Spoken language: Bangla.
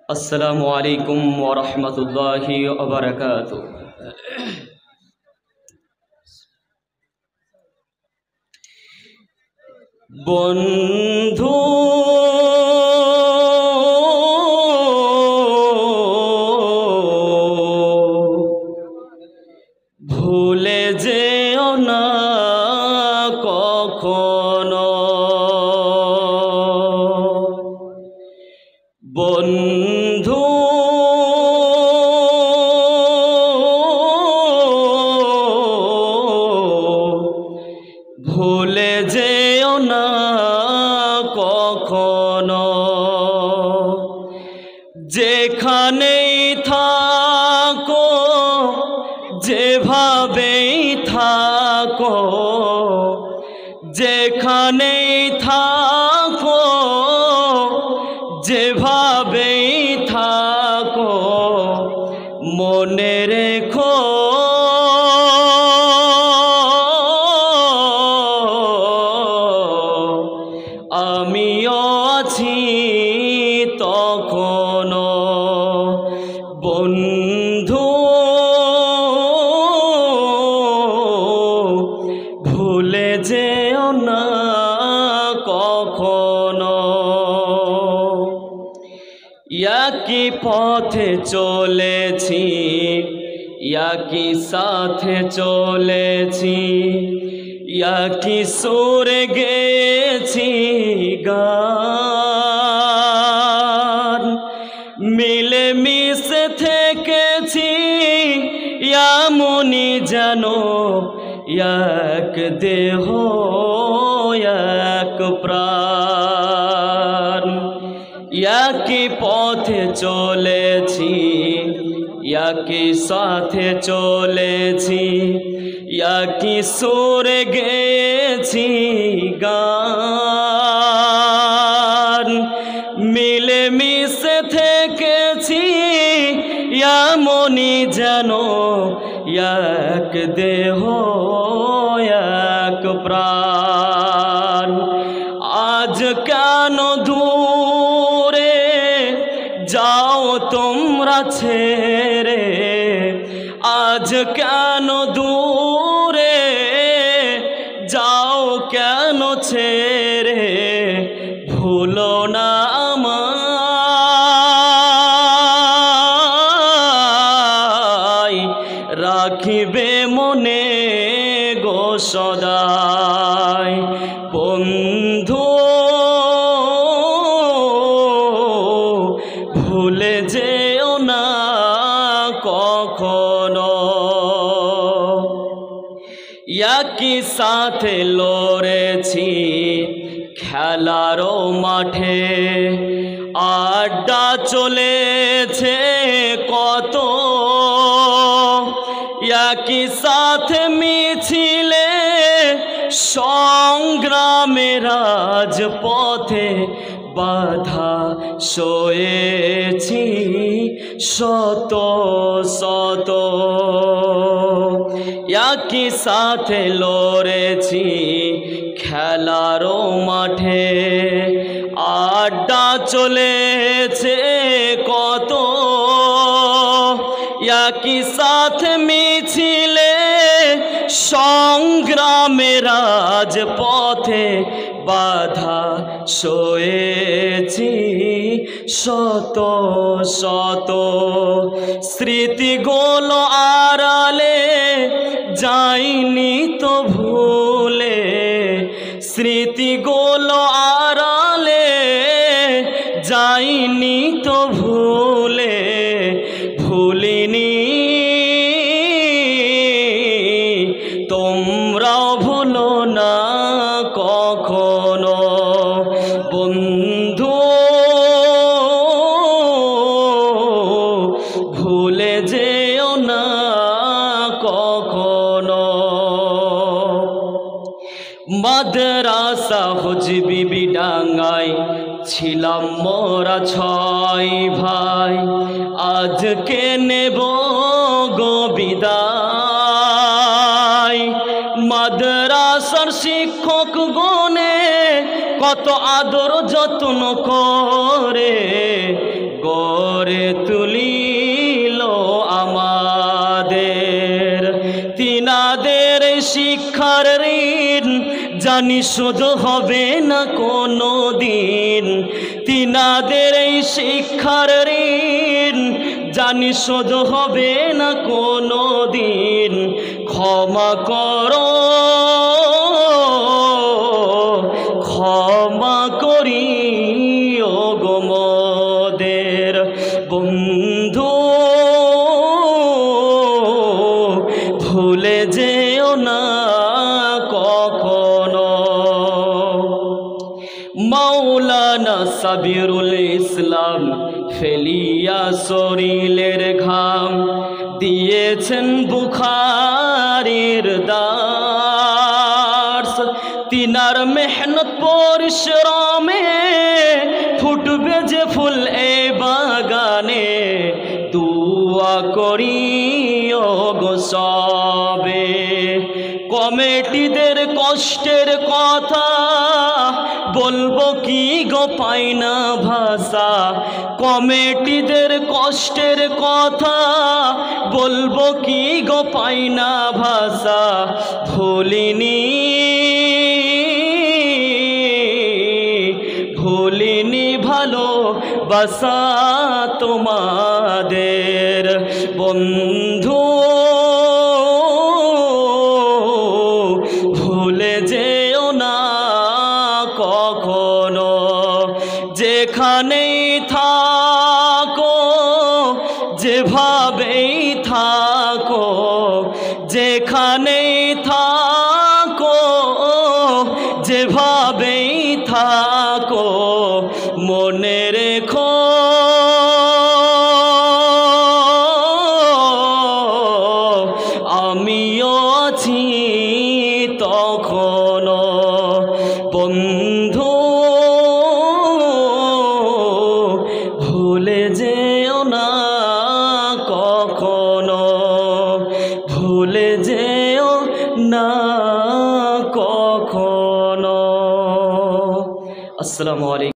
अस्सलामु अलैकुम व रहमतुल्लाहि व बरकातुहू। बंधु भूले जेओ ना कखनो, बंधु भूले जेओ ना कखनो, जेखानेई थाको जेभावेई थाको, जेखानेई थाको जेभावेई थाको, मने रेखो आमिओ आछि तखनो। बंधु भूले जेओ ना कखनो, একই পথে চলেছি, একই সাথে চলেছি, একই সুরে গেয়েছি গান, মিলে মিশে থেকেছি এমনই যেন এক দেহ এক প্রাণ। একই পথে চলেছি, একই সাথে চলেছি, একই সুরে গেয়েছি গান, মিলে মিশে থেকেছি এমনই যেন এক দেহ এক প্রাণ। আজ কেন দূরে যাও তোমরা ছেড়ে, আজ কেন দূরে যাও কেন ছেড়ে, ভুলো না আমায়, রাখিবে মনে গো সদাই। বন্ধু ভুলে যেও না কখনো, একই সাথে লড়েছি খেলারও মাঠে, আড্ডা চলেছে কত, একই সাথে মিছিলে সংগ্রামে রাজপথে বাধা সয়েছি শত শত, একই সাথে লড়েছি খেলারও মাঠে, আড্ডা চলেছে কত, একই সাথে মিছিলে সংগ্রামে রাজপথে বাধা সয়েছি শত শত। স্মৃতিগুলো আড়ালে যাইনি তো ভুলে, স্মৃতিগুলো আড়ালে যাইনি তো ভুলে, ভুলিনি তোমরাও ভুলো না কখনো। বন্ধু ভুলে যেও না কখনো। মাদ্রাসা হুজবিবি ডাঙ্গায় ছিলাম মোরা ছয় ভাই, আজকে নেব গো বিদায়। মাদ্রাসার শিক্ষক গণে কত আদর যত্ন করে গড়ে গড়ে তুলিল আমাদের। তিনাদের শিক্ষার ঋণ জানি শোধ হবে না কোনো দিন। তিনাদের এই শিক্ষার ঋণ জানি শোধ হবে না কোনো দিন। ক্ষমা করো, ক্ষমা করিও গো মোদের বন্ধু, ভুলে যেও না কখনো। মাওলানা সাবিরুল ইসলাম ফেলিয়া শরীরের ঘাম দিয়েছেন বুখারীর দার্স। তিনার মেহনত পরিশ্রমে ফুটবে যে ফুল এ বাগানে। দুয়া করিও গো সবে, কমিটিদের কষ্টের কথা বলবো কি গো পাই না ভাষা। কমিটিদের কষ্টের কথা বলবো কি গো পাই না ভাষা। ভুলিনি, ভুলিনি ভালোবাসা তোমাদের বন্ধু, ভুলে যেও না কখনো। যেখানেই থাকো, যেভাবেই থাকো, যেখানেই থাকো, যেভাবেই থাকো, মনে রেখো আমিও আছি তখনো বন্ধু, ভুলে যেও না কখনো, ভুলে যেও না কখনো। আসসালামু আলাইকুম।